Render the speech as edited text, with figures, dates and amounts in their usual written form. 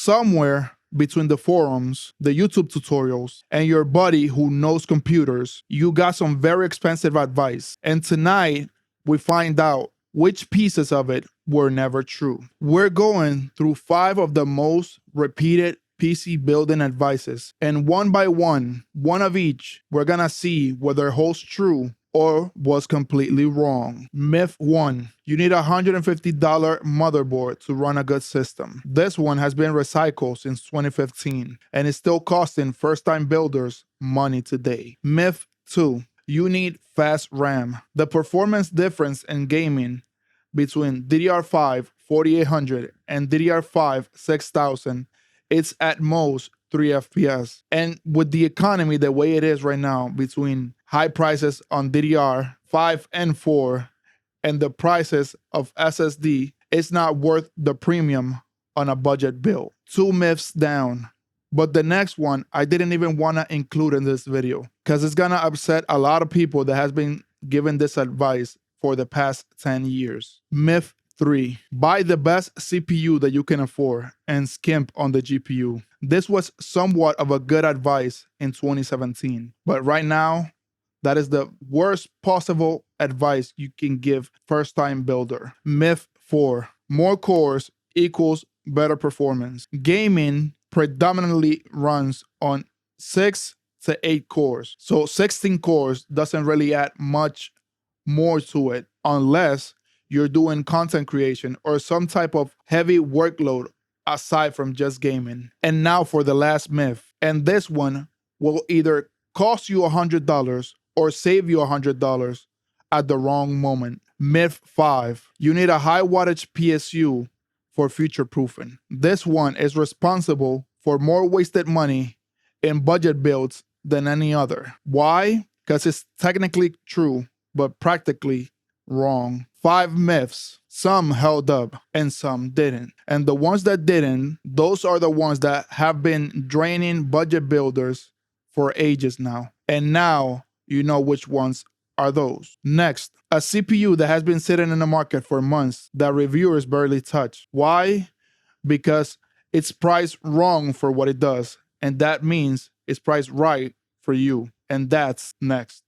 somewhere between the forums, the YouTube tutorials, and your buddy who knows computers, you got some very expensive advice. And tonight, we find out which pieces of it were never true. We're going through 5 of the most repeated PC building advices, and one by one of each, we're gonna see whether it holds true or was completely wrong. Myth 1, you need a $150 motherboard to run a good system. This one has been recycled since 2015 and is still costing first-time builders money today. Myth 2, you need fast RAM. The performance difference in gaming between DDR5 4800 and DDR5 6000, it's at most 3 FPS. And with the economy the way it is right now, between high prices on DDR5 and 4 and the prices of SSD, it's not worth the premium on a budget build. 2 myths down. But the next one, I didn't even want to include in this video because it's going to upset a lot of people that has been given this advice for the past 10 years. Myth 3, buy the best CPU that you can afford and skimp on the GPU. This was somewhat of a good advice in 2017, but right now, that is the worst possible advice you can give first-time builder. Myth 4, more cores equals better performance. Gaming predominantly runs on 6 to 8 cores, so 16 cores doesn't really add much more to it unless you're doing content creation or some type of heavy workload aside from just gaming. And now for the last myth. And this one will either cost you $100 or save you $100 at the wrong moment. Myth 5, you need a high wattage PSU for future proofing. This one is responsible for more wasted money in budget builds than any other. Why? Because it's technically true, but practically wrong. 5 myths. Some held up and some didn't. And the ones that didn't, those are the ones that have been draining budget builders for ages now. And now you know which ones are those. Next, a CPU that has been sitting in the market for months that reviewers barely touch. Why? Because it's priced wrong for what it does. And that means it's priced right for you. And that's next.